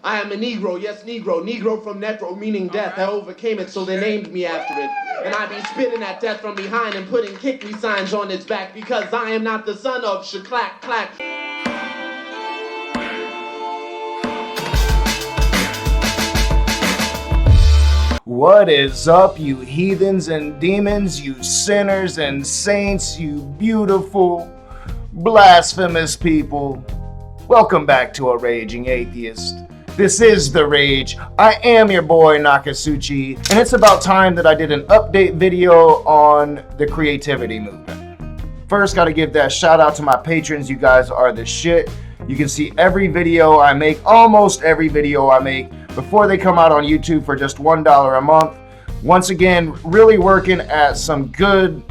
I am a Negro, yes, Negro. Negro from Netro, meaning death. I overcame it, so they named me after it. And I be spitting at death from behind and putting kick me signs on its back because I am not the son of Shaklack Clack. What is up, you heathens and demons, you sinners and saints, you beautiful, blasphemous people? Welcome back to A Raging Atheist. This is The Rage. I am your boy Nakasuchi, and it's about time that I did an update video on the creativity movement. First, gotta give that shout out to my patrons. You guys are the shit. You can see every video I make, almost every video I make, before they come out on YouTube for just $1 a month. Once again, really working at some good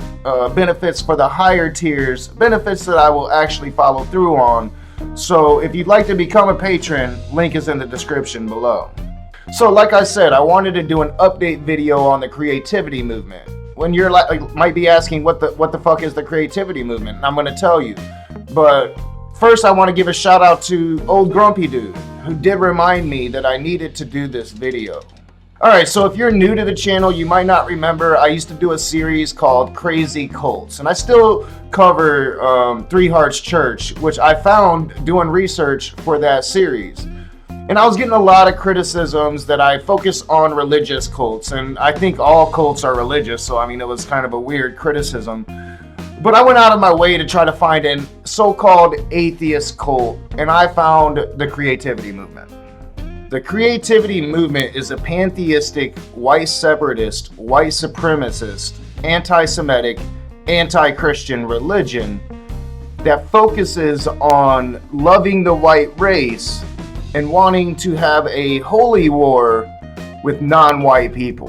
benefits for the higher tiers, benefits that I will actually follow through on. So if you'd like to become a patron, link is in the description below. So like I said, I wanted to do an update video on the creativity movement. When you're might be asking what the fuck is the creativity movement, and I'm gonna tell you. But first I want to give a shout out to Old Grumpy Dude, who did remind me that I needed to do this video. Alright, so if you're new to the channel, you might not remember I used to do a series called Crazy Cults, and I still cover Three Hearts Church, which I found doing research for that series. And I was getting a lot of criticisms that I focus on religious cults, and I think all cults are religious, so I mean it was kind of a weird criticism. But I went out of my way to try to find a so-called atheist cult, and I found the creativity movement. The creativity movement is a pantheistic, white separatist, white supremacist, anti-Semitic, anti-Christian religion that focuses on loving the white race and wanting to have a holy war with non-white people.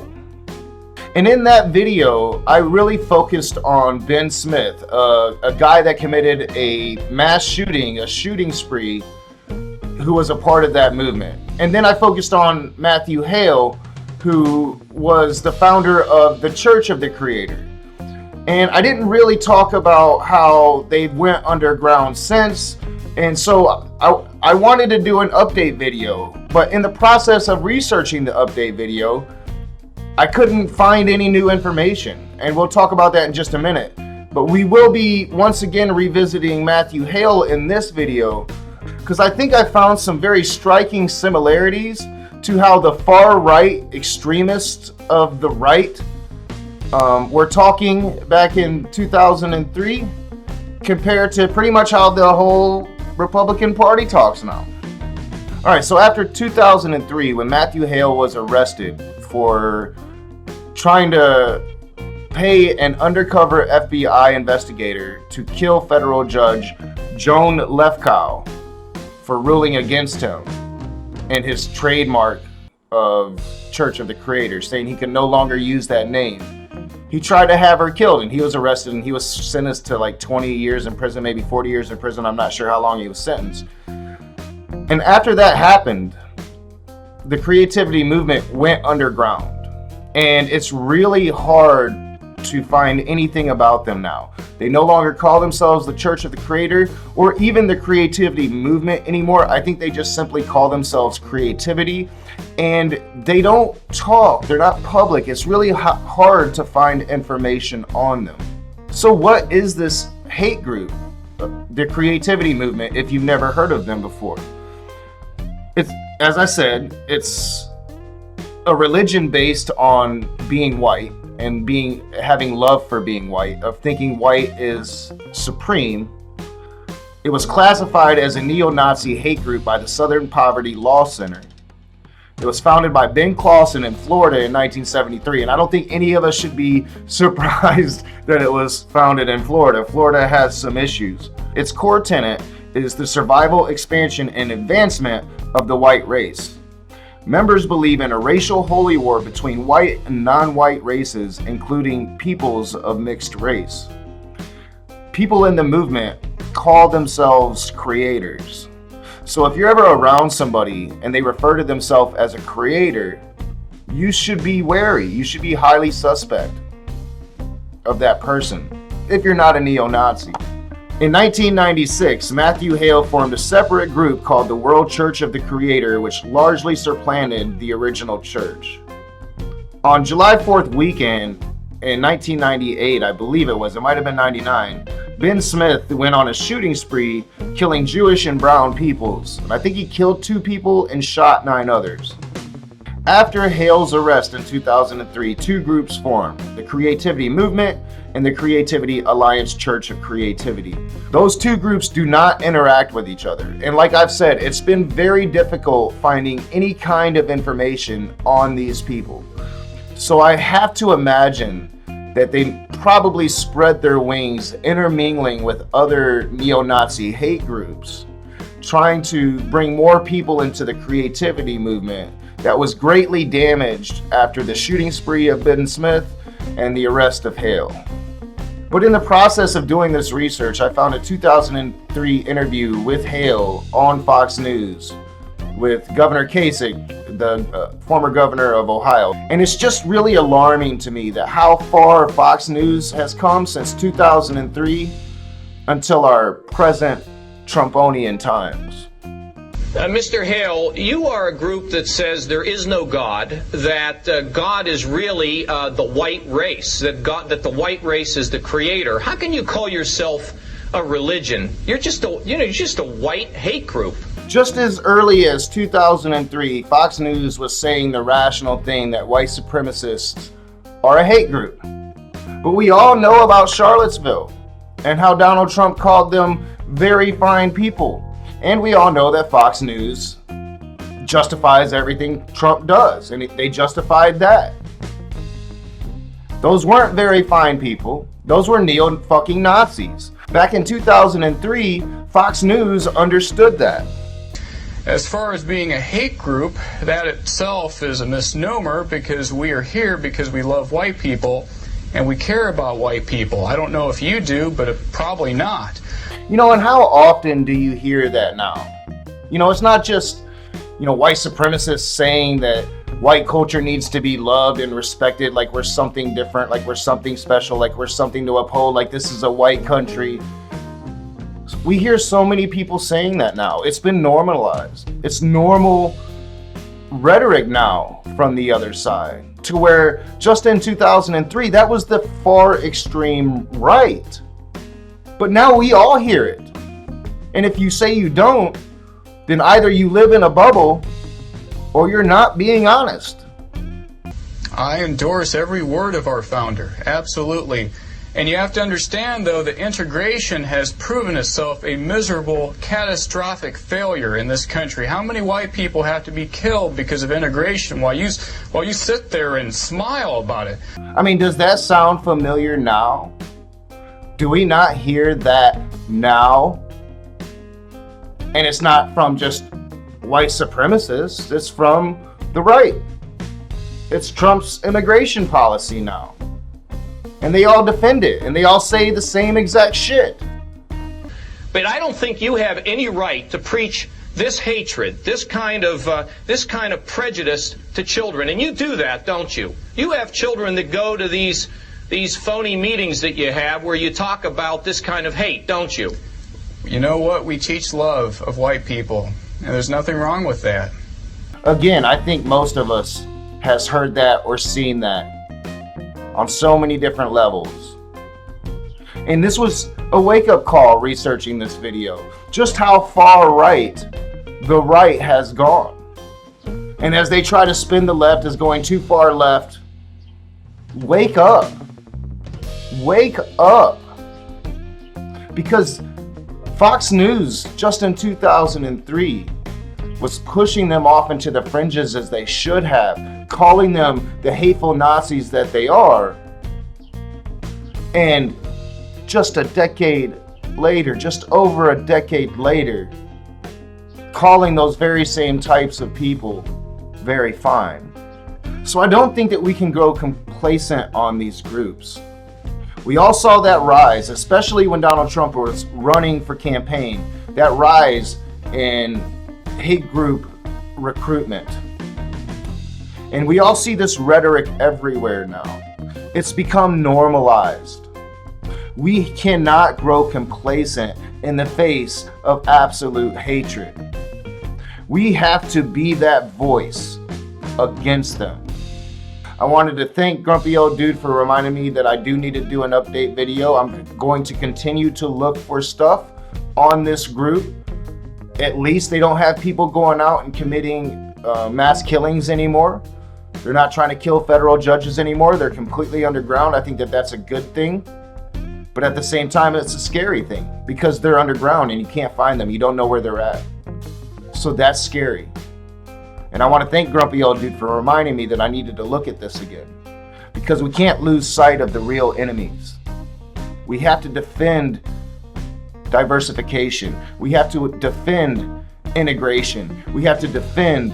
And in that video, I really focused on Ben Smith, a guy that committed a mass shooting, a shooting spree, who was a part of that movement. And then I focused on Matthew Hale, who was the founder of the Church of the Creator. And I didn't really talk about how they went underground since. And so I wanted to do an update video. But in the process of researching the update video, I couldn't find any new information. And we'll talk about that in just a minute. But we will be once again revisiting Matthew Hale in this video, because I think I found some very striking similarities to how the far right extremists of the right were talking back in 2003 compared to pretty much how the whole Republican Party talks now. Alright, so after 2003, when Matthew Hale was arrested for trying to pay an undercover FBI investigator to kill federal judge Joan Lefkow for ruling against him and his trademark of Church of the Creator, saying he could no longer use that name. He tried to have her killed, and he was arrested, and he was sentenced to like 20 years in prison, maybe 40 years in prison. I'm not sure how long he was sentenced. And after that happened, the creativity movement went underground, and it's really hard to find anything about them now. They no longer call themselves the Church of the Creator or even the creativity movement anymore. I think they just simply call themselves creativity, and they don't talk. They're not public. It's really hard to find information on them. So what is this hate group, the creativity movement, if you've never heard of them before? It's, as I said, it's a religion based on being white and having love for being white, of thinking white is supreme. It was classified as a neo-Nazi hate group by the Southern Poverty Law Center. It was founded by Ben Clausen in Florida in 1973, and I don't think any of us should be surprised that it was founded in Florida. Florida has some issues. Its core tenet is the survival, expansion, and advancement of the white race. Members believe in a racial holy war between white and non-white races, including peoples of mixed race. People in the movement call themselves creators. So if you're ever around somebody and they refer to themselves as a creator, you should be wary. You should be highly suspect of that person if you're not a neo-Nazi. In 1996, Matthew Hale formed a separate group called the World Church of the Creator, which largely supplanted the original church. On July 4th weekend in 1998, I believe it might have been 99, Ben Smith went on a shooting spree, killing Jewish and brown peoples. I think he killed 2 people and shot 9 others. After Hale's arrest in 2003, 2 groups formed, the Creativity Movement and the Creativity Alliance Church of Creativity. Those 2 groups do not interact with each other. And like I've said, it's been very difficult finding any kind of information on these people. So I have to imagine that they probably spread their wings intermingling with other neo-Nazi hate groups, trying to bring more people into the creativity movement that was greatly damaged after the shooting spree of Ben Smith and the arrest of Hale. But in the process of doing this research, I found a 2003 interview with Hale on Fox News with Governor Kasich, the former governor of Ohio. And it's just really alarming to me that how far Fox News has come since 2003 until our present Trumponian times. Mr. Hale, you are a group that says there is no God, that God is really the white race, that the white race is the creator. How can you call yourself a religion? You're just a white hate group. Just as early as 2003, Fox News was saying the rational thing that white supremacists are a hate group. But we all know about Charlottesville and how Donald Trump called them very fine people. And we all know that Fox News justifies everything Trump does, and they justified that. Those weren't very fine people. Those were neo-fucking Nazis. Back in 2003, Fox News understood that. As far as being a hate group, that itself is a misnomer, because we are here because we love white people and we care about white people. I don't know if you do, but probably not. You know, and how often do you hear that now? You know, it's not just, white supremacists saying that white culture needs to be loved and respected, like we're something different, like we're something special, like we're something to uphold, like this is a white country. We hear so many people saying that now. It's been normalized. It's normal rhetoric now from the other side, to where just in 2003, that was the far extreme right. But now we all hear it. And if you say you don't, then either you live in a bubble or you're not being honest. I endorse every word of our founder, absolutely. And you have to understand, though, that integration has proven itself a miserable, catastrophic failure in this country. How many white people have to be killed because of integration while you sit there and smile about it? I mean, does that sound familiar now? Do we not hear that now? And it's not from just white supremacists, it's from the right. It's Trump's immigration policy now. And they all defend it, and they all say the same exact shit. But I don't think you have any right to preach this hatred, this kind of prejudice to children. And you do that, don't you? You have children that go to these phony meetings that you have where you talk about this kind of hate, don't you? You know what? We teach love of white people, and there's nothing wrong with that. Again, I think most of us has heard that or seen that on so many different levels. And this was a wake-up call researching this video, just how far right the right has gone. And as they try to spin the left as going too far left, wake up. Wake up. Because Fox News, just in 2003, was pushing them off into the fringes as they should have, calling them the hateful Nazis that they are. And just a decade later, just over a decade later, calling those very same types of people very fine. So I don't think that we can grow complacent on these groups. We all saw that rise, especially when Donald Trump was running for campaign, that rise in hate group recruitment. And we all see this rhetoric everywhere now. It's become normalized. We cannot grow complacent in the face of absolute hatred. We have to be that voice against them. I wanted to thank Grumpy Old Dude for reminding me that I do need to do an update video. I'm going to continue to look for stuff on this group. At least they don't have people going out and committing mass killings anymore. They're not trying to kill federal judges anymore. They're completely underground. I think that that's a good thing. But at the same time, it's a scary thing because they're underground and you can't find them. You don't know where they're at. So that's scary. And I want to thank Grumpy Old Dude for reminding me that I needed to look at this again. Because we can't lose sight of the real enemies. We have to defend diversification. We have to defend integration. We have to defend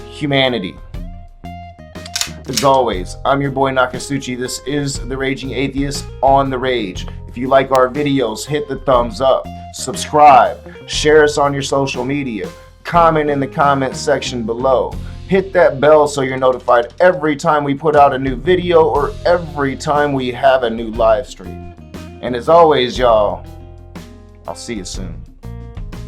humanity. As always, I'm your boy Nakasuchi. This is The Raging Atheist on the Rage. If you like our videos, hit the thumbs up, subscribe, share us on your social media, comment in the comment section below. Hit that bell so you're notified every time we put out a new video or every time we have a new live stream. And as always, y'all, I'll see you soon.